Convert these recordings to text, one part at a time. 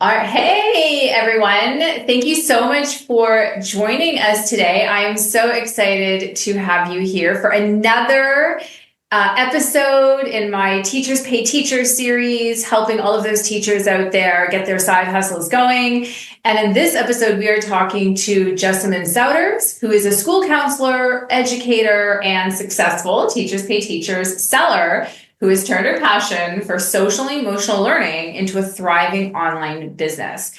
All right. Hey, everyone. Thank you so much for joining us today. I am so excited to have you here for another episode in my Teachers Pay Teachers series, helping all of those teachers out there get their side hustles going. And in this episode, we are talking to Jessamyn Souders, who is a school counselor, educator, and successful Teachers Pay Teachers seller who has turned her passion for social and emotional learning into a thriving online business.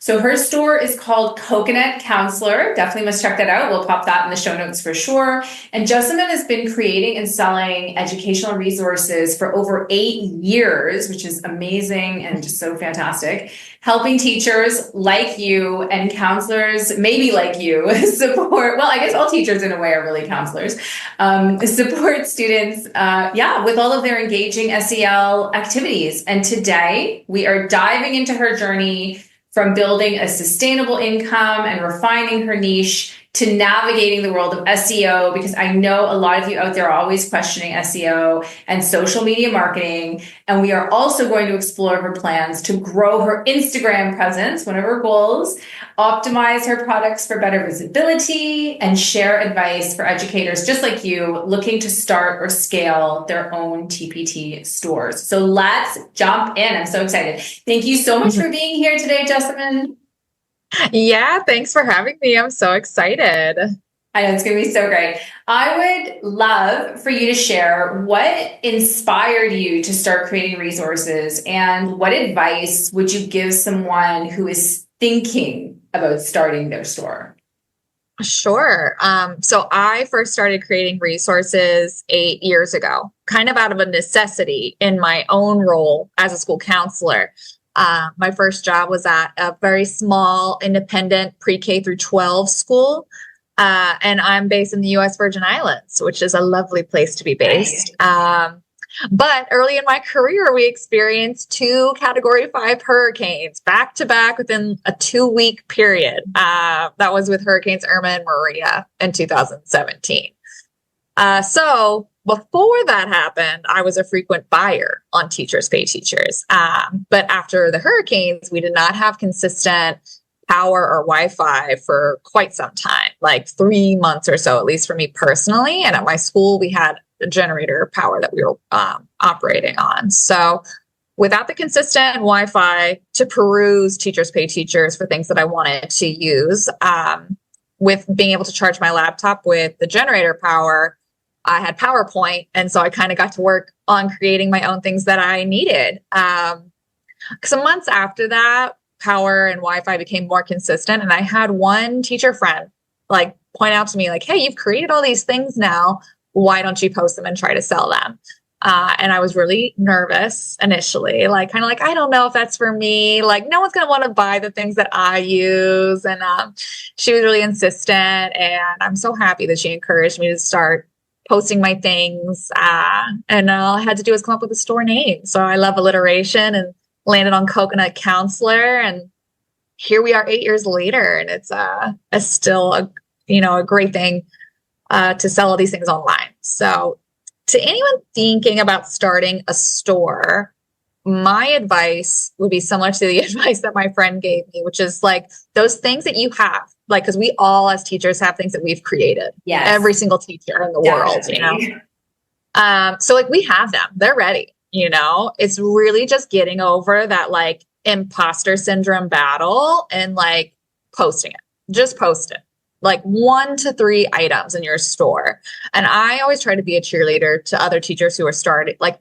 So her store is called Coconut Counselor. Definitely must check that out. We'll pop that in the show notes for sure. And Jessamyn has been creating and selling educational resources for over 8 years, which is amazing and just so fantastic. Helping teachers like you and counselors, maybe like you, support, well, I guess all teachers in a way are really counselors, support students, with all of their engaging SEL activities. And today we are diving into her journey from building a sustainable income and refining her niche to navigating the world of SEO, because I know a lot of you out there are always questioning SEO and social media marketing. And we are also going to explore her plans to grow her Instagram presence, one of her goals, optimize her products for better visibility, and share advice for educators just like you looking to start or scale their own TPT stores. So let's jump in. I'm so excited. Thank you so much for being here today, Jessamyn. Yeah, thanks for having me. I'm so excited. I know it's going to be so great. I would love for you to share what inspired you to start creating resources, and what advice would you give someone who is thinking about starting their store? Sure. So I first started creating resources 8 years ago, kind of out of a necessity in my own role as a school counselor. My first job was at a very small independent pre-K through 12 school. And I'm based in the U.S. Virgin Islands, which is a lovely place to be based. But early in my career, we experienced 2 Category 5 hurricanes back to back within a 2-week period. That was with Hurricanes Irma and Maria in 2017. So before that happened, I was a frequent buyer on Teachers Pay Teachers. But after the hurricanes, we did not have consistent power or Wi-Fi for quite some time, like 3 months or so, at least for me personally. And at my school, we had a generator power that we were operating on. So without the consistent Wi-Fi to peruse Teachers Pay Teachers for things that I wanted to use, with being able to charge my laptop with the generator power, I had PowerPoint. And so I kind of got to work on creating my own things that I needed. Some months after that, power and Wi-Fi became more consistent. And I had one teacher friend like point out to me like, hey, you've created all these things now. Why don't you post them and try to sell them? And I was really nervous initially, like kind of like, I don't know if that's for me. Like no one's going to want to buy the things that I use. And she was really insistent. And I'm so happy that she encouraged me to start posting my things. And all I had to do was come up with a store name. So I love alliteration and landed on Coconut Counselor. And here we are 8 years later. And it's still a great thing to sell all these things online. So to anyone thinking about starting a store, my advice would be similar to the advice that my friend gave me, which is like those things that you have, like, because we all as teachers have things that we've created. Yes. Every single teacher in the world, So like we have them, they're ready, it's really just getting over that like imposter syndrome battle and like posting it, just post it. Like 1 to 3 items in your store. And I always try to be a cheerleader to other teachers who are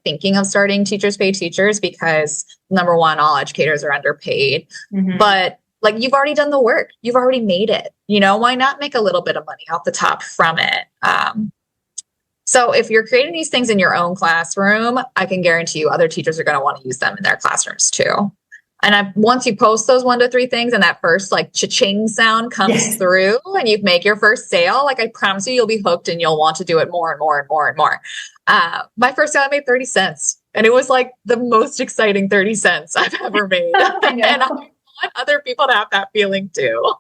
thinking of starting Teachers Pay Teachers, because number one, all educators are underpaid, but like you've already done the work. You've already made it, why not make a little bit of money off the top from it? So if you're creating these things in your own classroom, I can guarantee you other teachers are going to want to use them in their classrooms too. And once you post those 1 to 3 things and that first like cha-ching sound comes through and you make your first sale, like I promise you, you'll be hooked and you'll want to do it more and more and more and more. My first sale, I made 30 cents and it was like the most exciting 30 cents I've ever made. And I want other people to have that feeling too.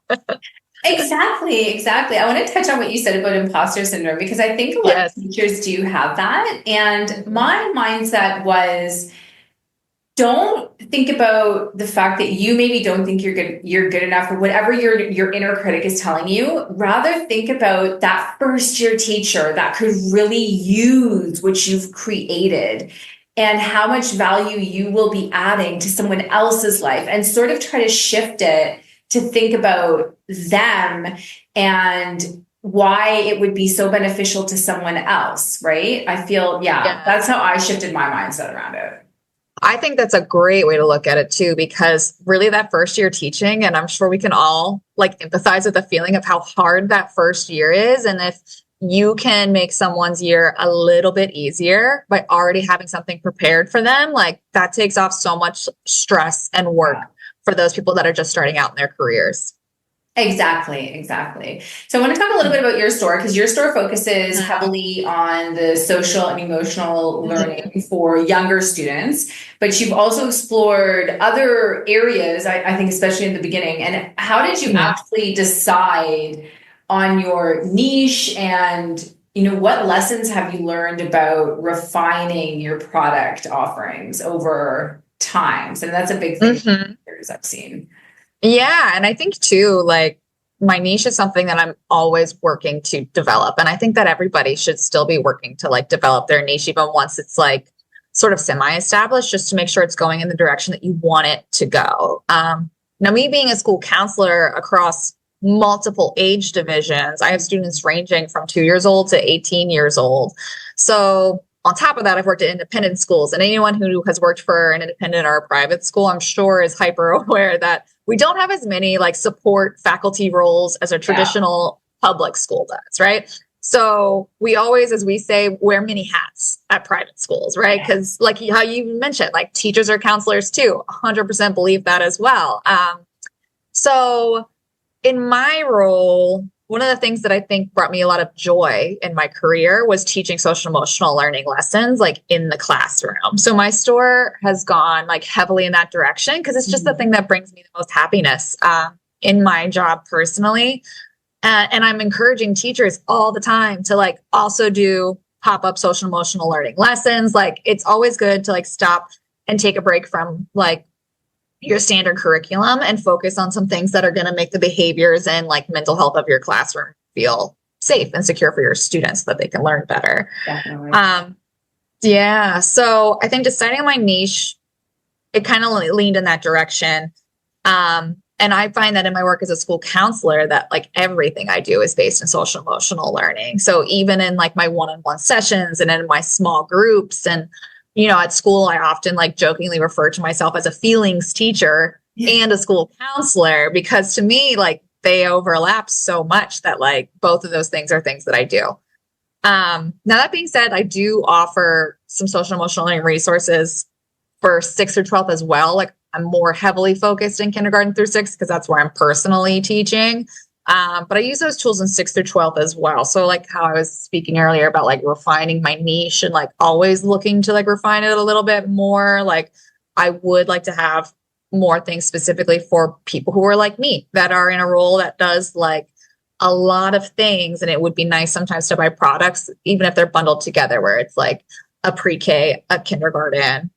Exactly. I want to touch on what you said about imposter syndrome, because I think a lot of teachers do have that. And my mindset was, don't think about the fact that you maybe don't think you're good enough, or whatever your inner critic is telling you. Rather think about that first year teacher that could really use what you've created and how much value you will be adding to someone else's life, and sort of try to shift it to think about them and why it would be so beneficial to someone else, right? I feel, that's how I shifted my mindset around it. I think that's a great way to look at it too, because really that first year teaching, and I'm sure we can all like empathize with the feeling of how hard that first year is. And if you can make someone's year a little bit easier by already having something prepared for them, like that takes off so much stress and work for those people that are just starting out in their careers. Exactly. So I want to talk a little bit about your store, because your store focuses heavily on the social and emotional learning for younger students, but you've also explored other areas, I think, especially in the beginning. And how did you actually decide on your niche, and what lessons have you learned about refining your product offerings over time? So that's a big thing I've seen. Yeah. And I think too, like my niche is something that I'm always working to develop. And I think that everybody should still be working to like develop their niche, even once it's like sort of semi-established, just to make sure it's going in the direction that you want it to go. Now, me being a school counselor across multiple age divisions, I have students ranging from 2 years old to 18 years old. So on top of that, I've worked at independent schools, and anyone who has worked for an independent or a private school, I'm sure, is hyper aware that we don't have as many like support faculty roles as a traditional public school does, right? So we always, as we say, wear many hats at private schools, right? Because like how you mentioned, like teachers are counselors too, 100% believe that as well. So in my role, one of the things that I think brought me a lot of joy in my career was teaching social emotional learning lessons like in the classroom. So my store has gone like heavily in that direction, because it's just the thing that brings me the most happiness in my job personally. And I'm encouraging teachers all the time to like also do pop-up social emotional learning lessons. Like it's always good to like stop and take a break from like your standard curriculum and focus on some things that are going to make the behaviors and like mental health of your classroom feel safe and secure for your students so that they can learn better. Definitely. So I think deciding on my niche, it kind of leaned in that direction. And I find that in my work as a school counselor that like everything I do is based in social emotional learning. So even in like my one-on-one sessions and in my small groups, and at school, I often like jokingly refer to myself as a feelings teacher and a school counselor, because to me, like they overlap so much that like both of those things are things that I do. Now that being said, I do offer some social emotional learning resources for 6th through 12th as well. Like I'm more heavily focused in kindergarten through 6th because that's where I'm personally teaching. But I use those tools in 6th through 12th as well. So like how I was speaking earlier about like refining my niche and like always looking to like refine it a little bit more. Like I would like to have more things specifically for people who are like me, that are in a role that does like a lot of things. And it would be nice sometimes to buy products, even if they're bundled together, where it's like a pre-K, a kindergarten,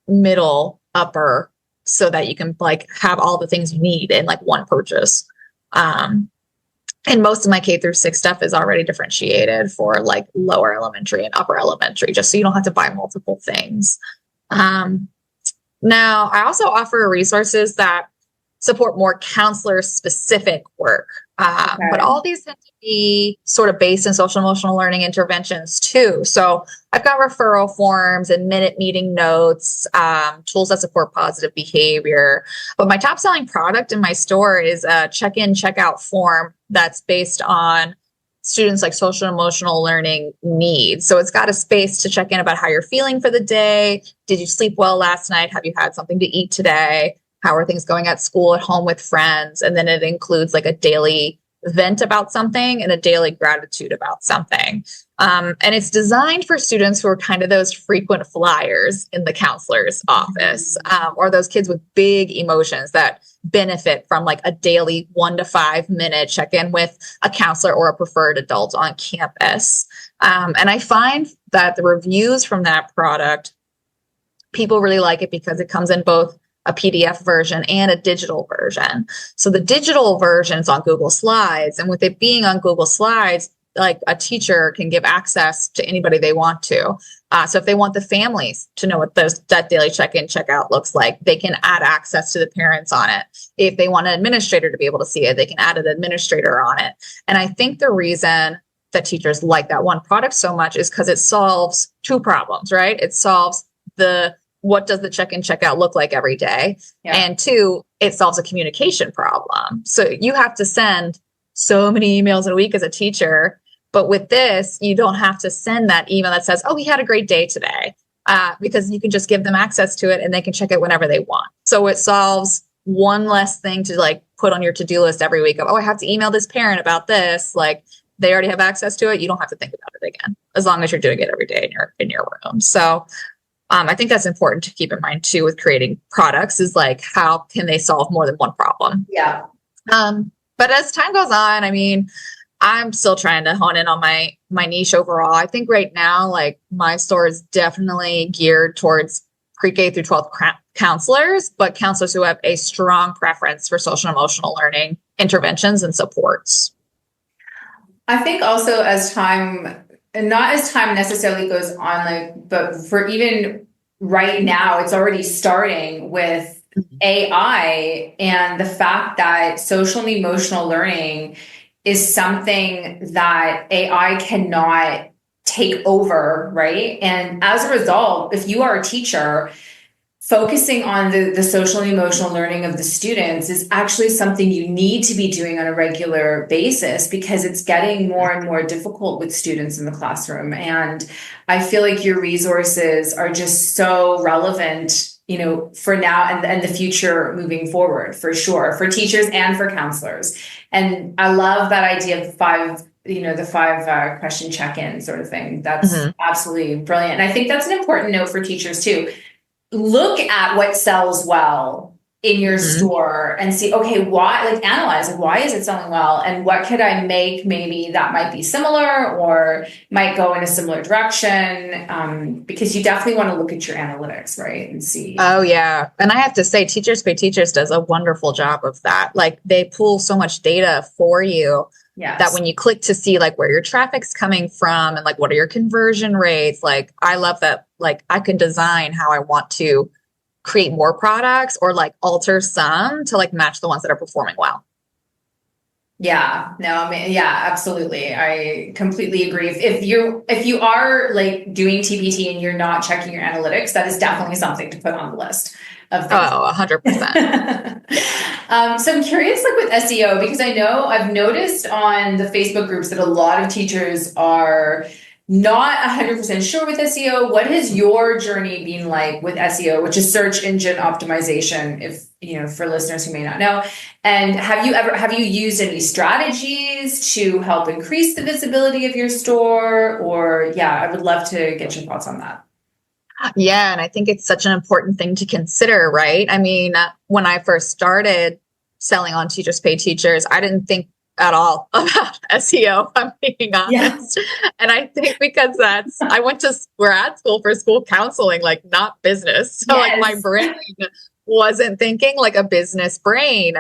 middle, upper, so that you can like have all the things you need in like one purchase. And most of my K through 6 stuff is already differentiated for like lower elementary and upper elementary, just so you don't have to buy multiple things. Now, I also offer resources that support more counselor specific work. But all these tend to be sort of based in social emotional learning interventions too. So I've got referral forms and minute meeting notes, tools that support positive behavior. But my top selling product in my store is a check-in, check-out form that's based on students like social and emotional learning needs. So it's got a space to check in about how you're feeling for the day. Did you sleep well last night? Have you had something to eat today? How are things going at school, at home with friends? And then it includes like a daily vent about something and a daily gratitude about something. And it's designed for students who are kind of those frequent flyers in the counselor's office, or those kids with big emotions that benefit from like a daily 1 to 5 minute check-in with a counselor or a preferred adult on campus. And I find that the reviews from that product People really like it because it comes in both a PDF version and a digital version. So the digital version is on Google Slides, and with it being on Google Slides, like a teacher can give access to anybody they want to. So if they want the families to know what that daily check-in, check-out looks like, they can add access to the parents on it. If they want an administrator to be able to see it, they can add an administrator on it. And I think the reason that teachers like that one product so much is because it solves two problems, right? It solves what does the check-in, check-out look like every day? Yeah. And two, it solves a communication problem. So you have to send so many emails in a week as a teacher, but with this, you don't have to send that email that says, oh, we had a great day today, because you can just give them access to it and they can check it whenever they want. So it solves one less thing to like put on your to-do list every week of, oh, I have to email this parent about this. Like they already have access to it. You don't have to think about it again, as long as you're doing it every day in your room. So I think that's important to keep in mind too with creating products, is like, how can they solve more than one problem? Yeah. But as time goes on, I mean, I'm still trying to hone in on my niche overall. I think right now, like my store is definitely geared towards pre-K through 12th counselors, but counselors who have a strong preference for social and emotional learning interventions and supports. I think also as time, and not as time necessarily goes on, like, but for even right now, it's already starting with AI and the fact that social and emotional learning is something that AI cannot take over, right? And as a result, if you are a teacher, focusing on the social and emotional learning of the students is actually something you need to be doing on a regular basis, because it's getting more and more difficult with students in the classroom. And I feel like your resources are just so relevant, you know, for now and the future moving forward, for sure, for teachers and for counselors. And I love that idea of the five question check-in sort of thing. That's absolutely brilliant. And I think that's an important note for teachers too. Look at what sells well in your store and see, okay, analyze why is it selling well, and what could I make maybe that might be similar or might go in a similar direction, because you definitely want to look at your analytics, right, and see. Oh yeah, and I have to say, Teachers Pay Teachers does a wonderful job of that. Like they pull so much data for you. Yes. That when you click to see like where your traffic's coming from and like what are your conversion rates, like I love that. Like I can design how I want to create more products or like alter some to like match the ones that are performing well. Yeah, no, I mean, yeah, absolutely. I completely agree. If you are like doing TPT and you're not checking your analytics, that is definitely something to put on the list of things. Oh, 100%. So I'm curious, like with SEO, because I know I've noticed on the Facebook groups that a lot of teachers are not 100% sure with SEO. What has your journey been like with SEO, which is search engine optimization, if you know, for listeners who may not know? And have you used any strategies to help increase the visibility of your store? Or I would love to get your thoughts on that. Yeah, and I think it's such an important thing to consider, right? I mean, when I first started selling on Teachers Pay Teachers, I didn't think at all about SEO, if I'm being honest. Yeah. And I think because I went to grad school for school counseling, like not business. So like my brain wasn't thinking like a business brain.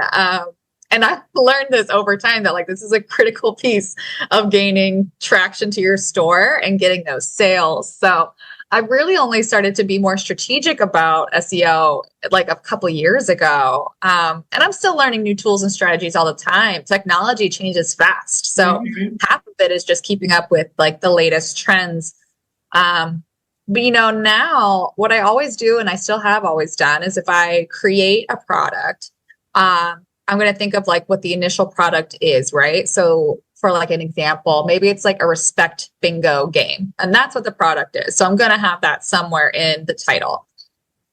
And I've learned this over time that like this is a critical piece of gaining traction to your store and getting those sales. So I really only started to be more strategic about SEO like a couple of years ago. And I'm still learning new tools and strategies all the time. Technology changes fast. So half of it is just keeping up with like the latest trends. But you know, now what I always do, and I still have always done, is if I create a product, I'm going to think of like what the initial product is, right? So for like an example, maybe it's like a respect bingo game, and that's what the product is. So I'm going to have that somewhere in the title.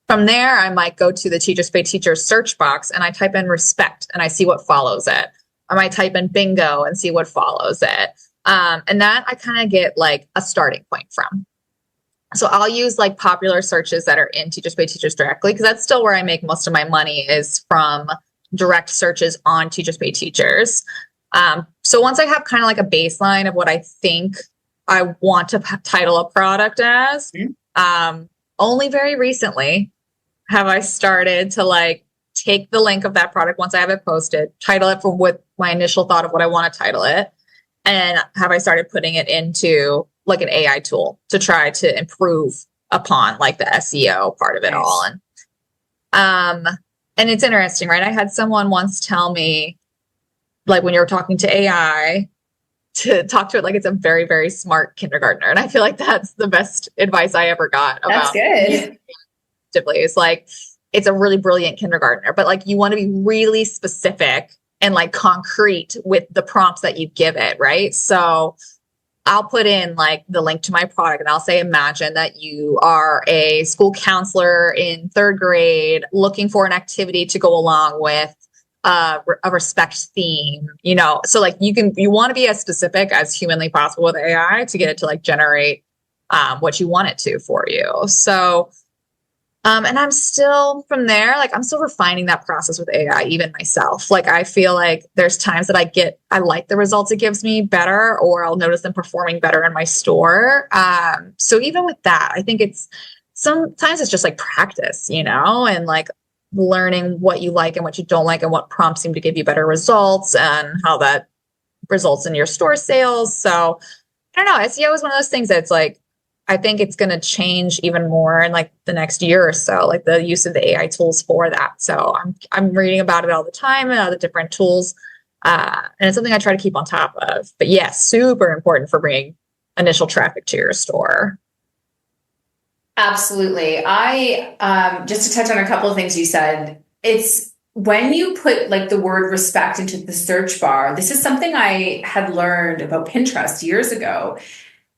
From there, I might go to the Teachers Pay Teachers search box and I type in respect and I see what follows it. I might type in bingo and see what follows it. And that I kind of get like a starting point from. So I'll use like popular searches that are in Teachers Pay Teachers directly, because that's still where I make most of my money, is from direct searches on Teachers Pay Teachers. So once I have kind of like a baseline of what I think I want to title a product as, only very recently have I started to like take the link of that product once I have it posted, title it from what my initial thought of what I want to title it, and have I started putting it into like an AI tool to try to improve upon like the SEO part of it all. And it's interesting, right? I had someone once tell me, like, when you're talking to AI, to talk to it like it's a very, very smart kindergartner. And I feel like that's the best advice I ever got about. That's good. It's like, it's a really brilliant kindergartner, but like, you want to be really specific and like concrete with the prompts that you give it. Right. So I'll put in like the link to my product and I'll say, imagine that you are a school counselor in 3rd grade looking for an activity to go along with a respect theme, you know? So like you want to be as specific as humanly possible with AI to get it to like generate what you want it to for you. So, and I'm still from there, like I'm still refining that process with AI, even myself. Like I feel like there's times that I like the results it gives me better, or I'll notice them performing better in my store. So even with that, I think sometimes it's just like practice, you know, and like learning what you like and what you don't like and what prompts seem to give you better results and how that results in your store sales. So I don't know, SEO is one of those things that's like, I think it's going to change even more in like the next year or so, like the use of the AI tools for that. So I'm reading about it all the time and all the different tools. And it's something I try to keep on top of. But yes, super important for bringing initial traffic to your store. Absolutely. I just to touch on a couple of things you said, it's when you put like the word respect into the search bar, this is something I had learned about Pinterest years ago.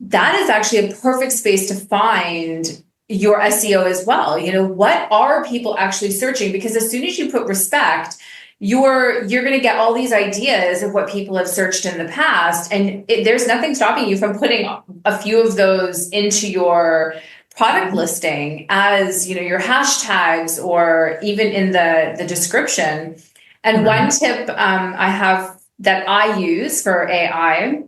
That is actually a perfect space to find your SEO as well. You know, what are people actually searching? Because as soon as you put respect, you're going to get all these ideas of what people have searched in the past. And there's nothing stopping you from putting a few of those into your product listing as, you know, your hashtags or even in the description. And one tip I have that I use for AI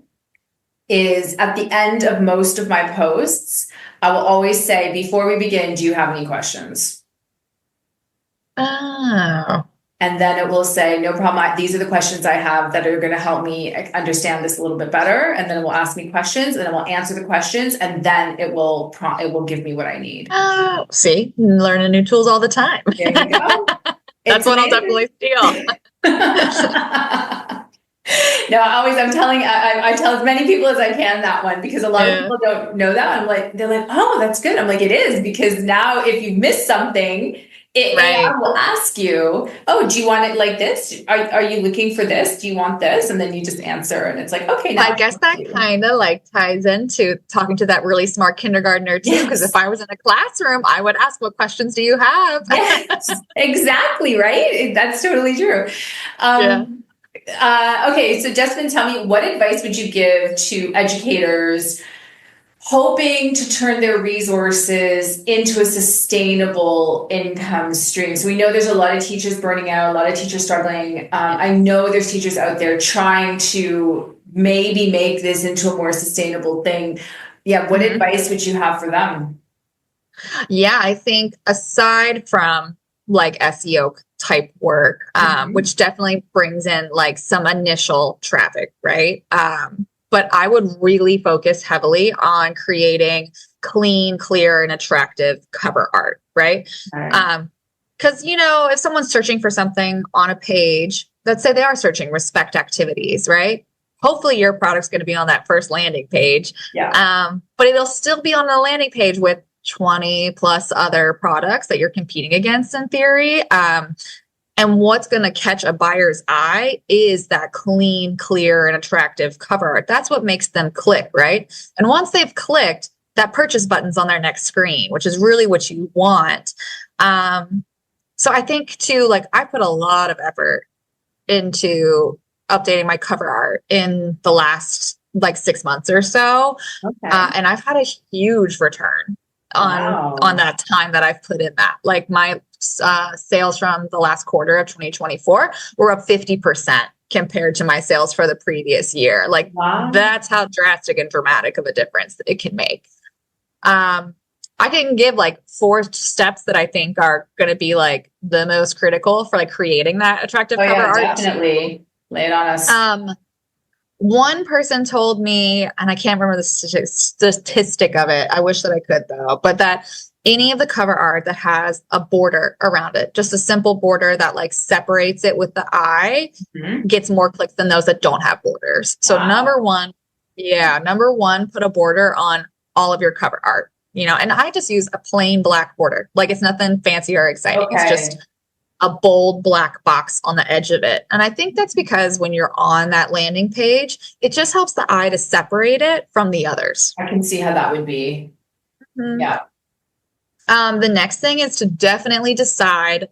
is at the end of most of my posts, I will always say, before we begin, do you have any questions? Oh. And then it will say, no problem. These are the questions I have that are going to help me understand this a little bit better. And then it will ask me questions, and then it will answer the questions, and then it will give me what I need. Oh, see, learning new tools all the time. There you go. That's what I'll definitely steal. No, I tell as many people as I can that one, because a lot of people don't know that. I'm like, they're like, oh, that's good. I'm like, it is, because now if you miss something, AI will ask you, oh, do you want it like this? Are you looking for this? Do you want this? And then you just answer, and it's like, okay. Now I guess that kind of like ties into talking to that really smart kindergartner too. Because if I was in a classroom, I would ask, what questions do you have? Yes, exactly. Right. That's totally true. Okay. So Jessamyn, tell me, what advice would you give to educators hoping to turn their resources into a sustainable income stream? So we know there's a lot of teachers burning out, a lot of teachers struggling. I know there's teachers out there trying to maybe make this into a more sustainable thing. Yeah. What advice would you have for them? Yeah, I think aside from like SEO type work, which definitely brings in like some initial traffic, right? But I would really focus heavily on creating clean, clear, and attractive cover art, right? Because, you know, if someone's searching for something on a page, let's say they are searching respect activities, right? Hopefully your product's going to be on that first landing page. But it'll still be on the landing page with 20 plus other products that you're competing against in theory. And what's going to catch a buyer's eye is that clean, clear, and attractive cover art. That's what makes them click, right? And once they've clicked, that purchase button's on their next screen, which is really what you want. So I think too, like I put a lot of effort into updating my cover art in the last like 6 months or so. And I've had a huge return on that time that I've put in that. Like my sales from the last quarter of 2024 were up 50% compared to my sales for the previous year. Like that's how drastic and dramatic of a difference it can make. I can give like 4 steps that I think are going to be like the most critical for like creating that attractive Oh cover yeah, art. definitely. Lay it on us. One person told me, and I can't remember the statistic of it. I wish that I could though, but that any of the cover art that has a border around it, just a simple border that like separates it with the eye, gets more clicks than those that don't have borders. So Wow. number one, put a border on all of your cover art, you know, and I just use a plain black border. Like it's nothing fancy or exciting. Okay. It's just a bold black box on the edge of it. And I think that's because when you're on that landing page, it just helps the eye to separate it from the others. I can see how that would be. Yeah. The next thing is to definitely decide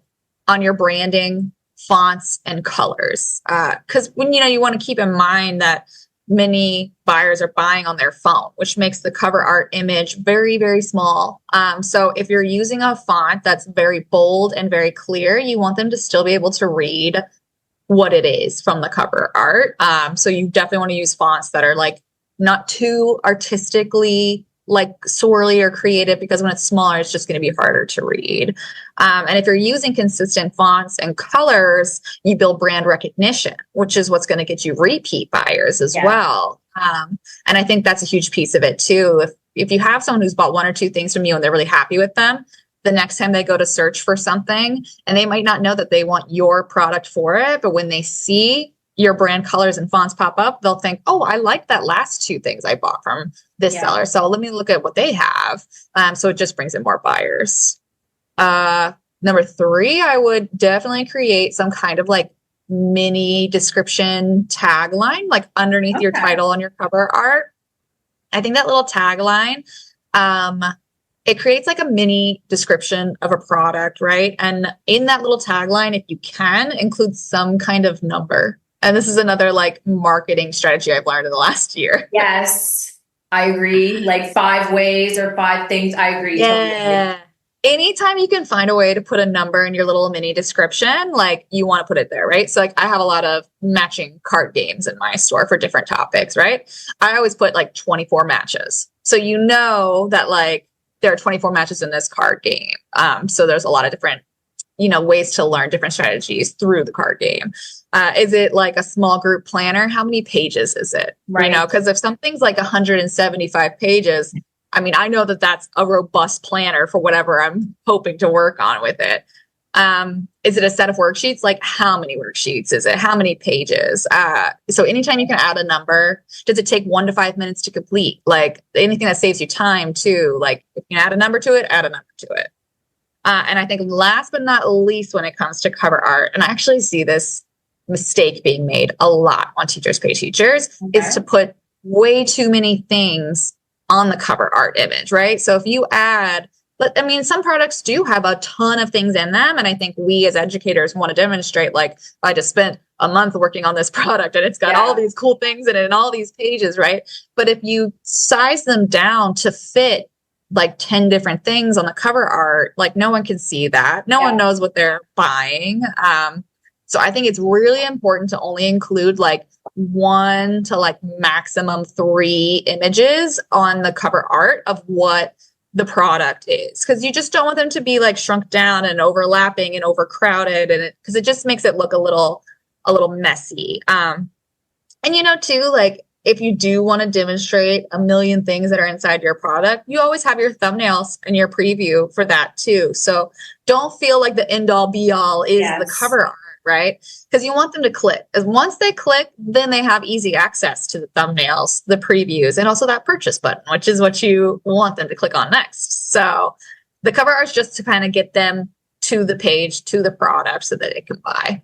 on your branding, fonts, and colors. Because when, you know, you want to keep in mind that many buyers are buying on their phone, which makes the cover art image very, very small. So if you're using a font that's very bold and very clear, you want them to still be able to read what it is from the cover art. So you definitely want to use fonts that are like not too artistically like swirly or creative, because when it's smaller, it's just going to be harder to read. And if you're using consistent fonts and colors, you build brand recognition, which is what's going to get you repeat buyers as well. And I think that's a huge piece of it too. If you have someone who's bought 1 or 2 things from you and they're really happy with them, the next time they go to search for something, and they might not know that they want your product for it, but when they see your brand colors and fonts pop up, they'll think, oh, I like that last 2 things I bought from this seller. So let me look at what they have. So it just brings in more buyers. Number 3, I would definitely create some kind of like mini description tagline, like underneath your title on your cover art. I think that little tagline, it creates like a mini description of a product, right? And in that little tagline, if you can, include some kind of number. And this is another like marketing strategy I've learned in the last year. Yes, I agree. Like 5 ways or 5 things. I agree. Yeah. Totally. Anytime you can find a way to put a number in your little mini description, like you want to put it there, right? So like I have a lot of matching card games in my store for different topics, right? I always put like 24 matches. So you know that like there are 24 matches in this card game. So there's a lot of different, you know, ways to learn different strategies through the card game. Is it like a small group planner? How many pages is it? Right. You know, because if something's like 175 pages, I mean, I know that that's a robust planner for whatever I'm hoping to work on with it. Is it a set of worksheets? Like how many worksheets is it? How many pages? So anytime you can add a number, does it take 1 to 5 minutes to complete? Like anything that saves you time too. Like if you can add a number to it, add a number to it. And I think last but not least, when it comes to cover art, and I actually see this mistake being made a lot on Teachers Pay Teachers, is to put way too many things on the cover art image, right? So if you add, but I mean, some products do have a ton of things in them. And I think we as educators want to demonstrate, like, I just spent a month working on this product and it's got all these cool things in it and all these pages, right? But if you size them down to fit like 10 different things on the cover art, like no one can see that. No one knows what they're buying. So I think it's really important to only include like 1 to like maximum 3 images on the cover art of what the product is, because you just don't want them to be like shrunk down and overlapping and overcrowded, and because it just makes it look a little messy. And you know too, like if you do want to demonstrate a million things that are inside your product, you always have your thumbnails and your preview for that too. So don't feel like the end all be all is the cover art, right? Because you want them to click. As once they click, then they have easy access to the thumbnails, the previews, and also that purchase button, which is what you want them to click on next. So the cover art is just to kind of get them to the page, to the product so that they can buy.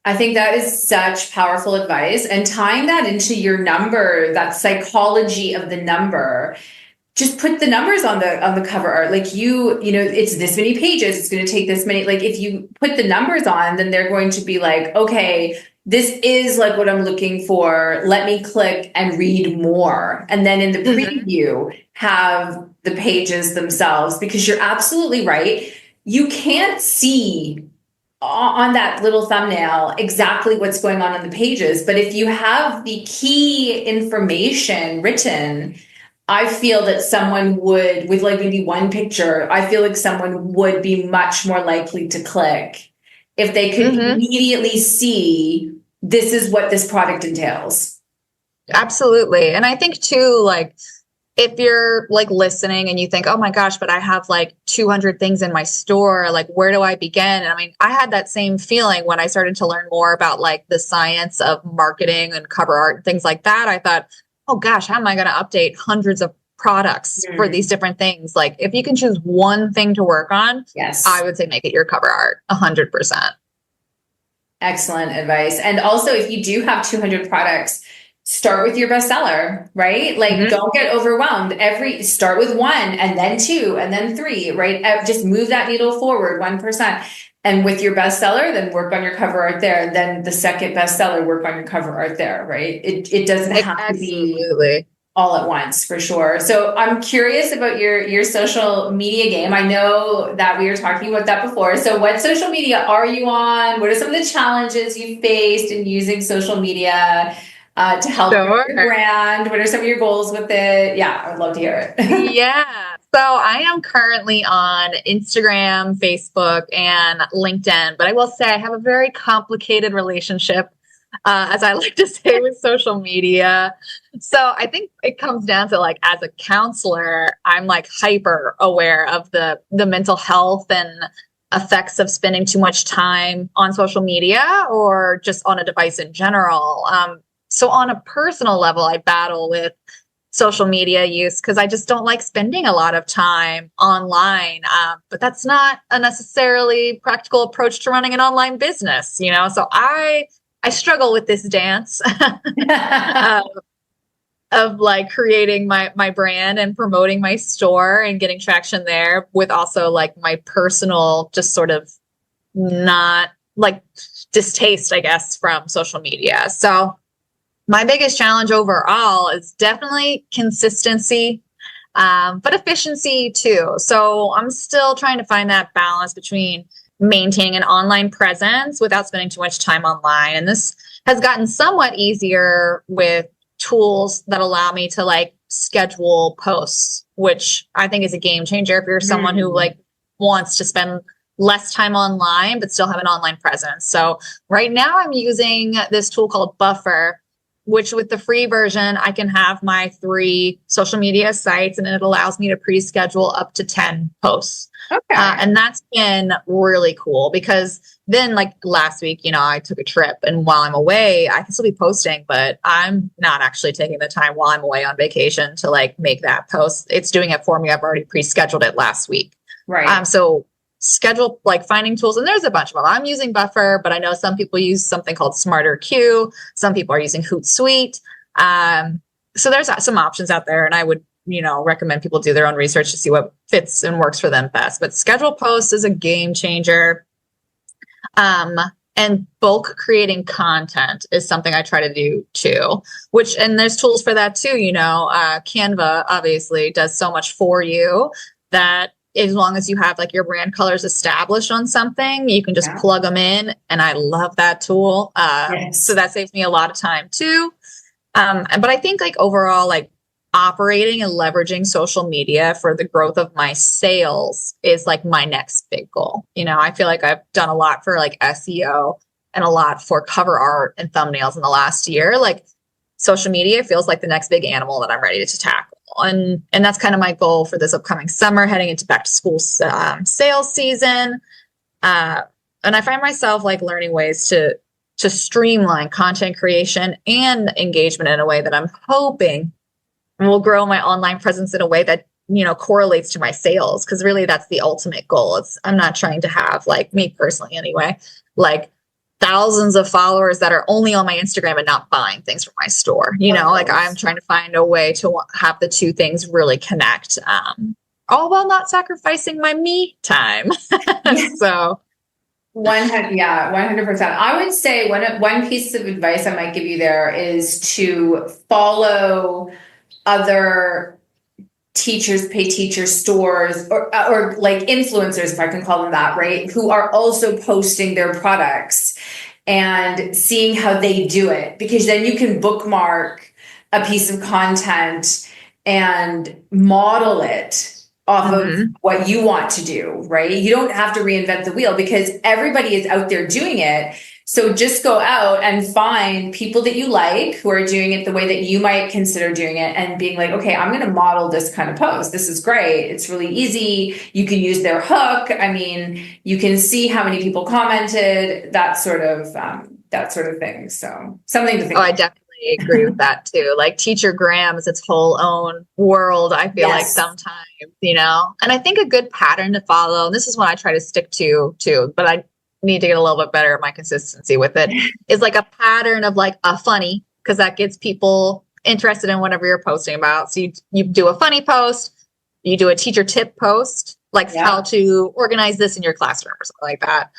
I think that is such powerful advice, and tying that into your number, that psychology of the number. Just put the numbers on the cover art. Like you know, it's this many pages. It's going to take this many. Like if you put the numbers on, then they're going to be like, okay, this is like what I'm looking for. Let me click and read more. And then in the preview, have the pages themselves, because you're absolutely right. You can't see on that little thumbnail exactly what's going on in the pages. But if you have the key information written I feel that someone would, with like maybe one picture, I feel like someone would be much more likely to click if they could immediately see this is what this product entails. Absolutely. And I think too, like, if you're like listening and you think, oh my gosh, but I have like 200 things in my store, like where do I begin? And I mean, I had that same feeling when I started to learn more about like the science of marketing and cover art and things like that. I thought, oh gosh, how am I going to update hundreds of products for these different things? Like if you can choose one thing to work on, yes, I would say make it your cover art 100%. Excellent advice. And also if you do have 200 products, start with your bestseller, right? Like don't get overwhelmed. Start with one and then two and then three, right? Just move that needle forward 1%. And with your bestseller, then work on your cover art there. Then the second bestseller, work on your cover art there, right? It doesn't have to be all at once, for sure. So I'm curious about your social media game. I know that we were talking about that before. So what social media are you on? What are some of the challenges you faced in using social media to help your brand? What are some of your goals with it? Yeah, I would love to hear it. Yeah. So I am currently on Instagram, Facebook, and LinkedIn, but I will say I have a very complicated relationship, as I like to say, with social media. So I think it comes down to like, as a counselor, I'm like hyper aware of the mental health and effects of spending too much time on social media or just on a device in general. So on a personal level, I battle with social media use because I just don't like spending a lot of time online. But that's not a necessarily practical approach to running an online business, you know? So I struggle with this dance of like creating my brand and promoting my store and getting traction there with also like my personal, just sort of not like distaste, I guess, from social media. So my biggest challenge overall is definitely consistency, but efficiency too. So I'm still trying to find that balance between maintaining an online presence without spending too much time online. And this has gotten somewhat easier with tools that allow me to like schedule posts, which I think is a game changer if you're someone who like wants to spend less time online, but still have an online presence. So right now I'm using this tool called Buffer, which with the free version, I can have my 3 social media sites and it allows me to pre-schedule up to 10 posts. Okay. And that's been really cool because then like last week, you know, I took a trip and while I'm away, I can still be posting, but I'm not actually taking the time while I'm away on vacation to like make that post. It's doing it for me. I've already pre-scheduled it last week. Right. So schedule, like finding tools, and there's a bunch of them. I'm using Buffer, but I know some people use something called SmarterQ. Some people are using Hootsuite. So there's some options out there, and I would, you know, recommend people do their own research to see what fits and works for them best. But schedule posts is a game changer. And bulk creating content is something I try to do too, and there's tools for that too. You know, Canva obviously does so much for you that as long as you have like your brand colors established on something, you can just plug them in. And I love that tool. So that saves me a lot of time too. But I think like overall, like operating and leveraging social media for the growth of my sales is like my next big goal. You know, I feel like I've done a lot for like SEO and a lot for cover art and thumbnails in the last year. Like social media feels like the next big animal that I'm ready to tackle. And that's kind of my goal for this upcoming summer, heading into back to school sales season. And I find myself like learning ways to streamline content creation and engagement in a way that I'm hoping will grow my online presence in a way that, you know, correlates to my sales. Cause really that's the ultimate goal. I'm not trying to have, like, me personally anyway, like thousands of followers that are only on my Instagram and not buying things from my store. You know, like I'm trying to find a way to have the two things really connect, all while not sacrificing my me time. So 100%. I would say one piece of advice I might give you there is to follow other teachers, pay teacher stores, or like influencers, if I can call them that, right? Who are also posting their products and seeing how they do it, because then you can bookmark a piece of content and model it off of Mhm. what you want to do, right? You don't have to reinvent the wheel because everybody is out there doing it. So just go out and find people that you like who are doing it the way that you might consider doing it and being like, okay, I'm going to model this kind of post. This is great. It's really easy. You can use their hook. I mean, you can see how many people commented, that sort of thing. So something to think Oh, I about. definitely agree with that too. Like Teacher Graham is its whole own world, I feel like Yes. sometimes, and I think a good pattern to follow, and this is what I try to stick to too, but I need to get a little bit better at my consistency with it, is like a pattern of like a funny, because that gets people interested in whatever you're posting about. So you do a funny post, you do a teacher tip post, like how to organize this in your classroom or something like that.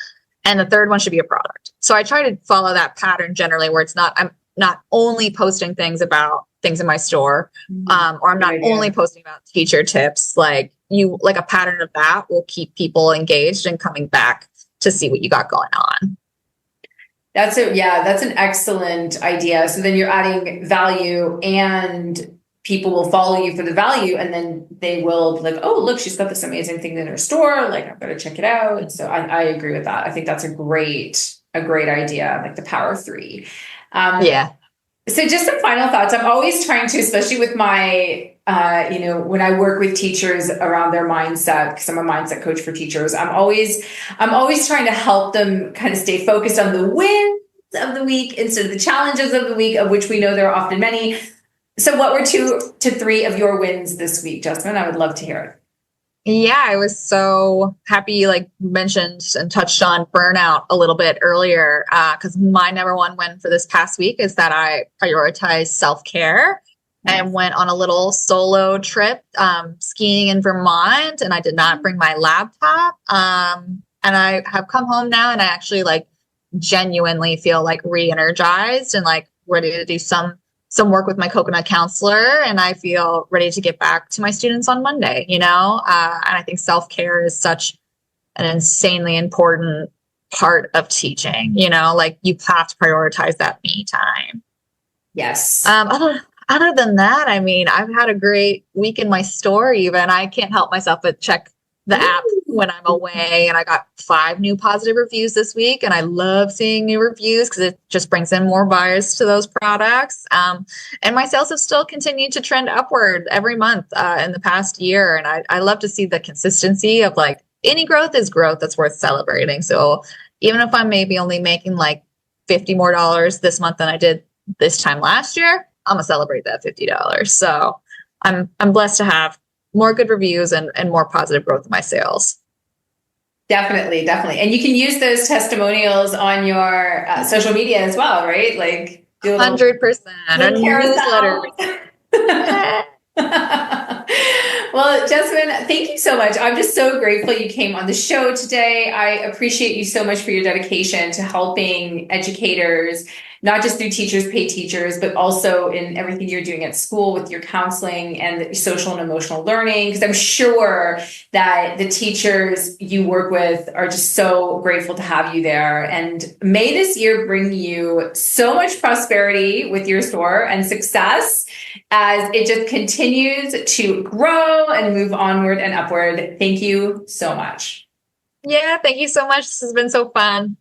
And the third one should be a product. So I try to follow that pattern generally where I'm not only posting things about things in my store, or I'm not only posting about teacher tips. Like a pattern of that will keep people engaged and coming back to see what you got going on. That's an excellent idea. So then you're adding value and people will follow you for the value and then they will be like, oh, look, she's got this amazing thing in her store. Like, I've got to check it out. So I agree with that. I think that's a great idea, like the power of three. So just some final thoughts. I'm always trying to, especially with my, when I work with teachers around their mindset, because I'm a mindset coach for teachers, I'm always trying to help them kind of stay focused on the wins of the week instead of the challenges of the week, of which we know there are often many. So what were 2 to 3 of your wins this week, Jessamyn? I would love to hear it. Yeah, I was so happy you mentioned and touched on burnout a little bit earlier, because my number one win for this past week is that I prioritized self-care and went on a little solo trip skiing in Vermont, and I did not bring my laptop. And I have come home now and I actually genuinely feel re-energized and ready to do some work with my coconut counselor, and I feel ready to get back to my students on Monday, and I think self-care is such an insanely important part of teaching, you have to prioritize that me time. Yes. Other than that, I mean, I've had a great week in my store. Even I can't help myself but check the app when I'm away, and I got 5 new positive reviews this week, and I love seeing new reviews because it just brings in more buyers to those products. And my sales have still continued to trend upward every month in the past year, and I love to see the consistency of any growth is growth that's worth celebrating. So even if I'm maybe only making $50 more this month than I did this time last year, I'm gonna celebrate that $50. So I'm blessed to have more good reviews and more positive growth in my sales. Definitely. And you can use those testimonials on your social media as well, right? Do 100%. A newsletter. Well, Jessamyn, thank you so much. I'm just so grateful you came on the show today. I appreciate you so much for your dedication to helping educators, not just through Teachers Pay Teachers, but also in everything you're doing at school with your counseling and social and emotional learning. Because I'm sure that the teachers you work with are just so grateful to have you there. And may this year bring you so much prosperity with your store and success as it just continues to grow and move onward and upward. Thank you so much. Yeah, thank you so much. This has been so fun.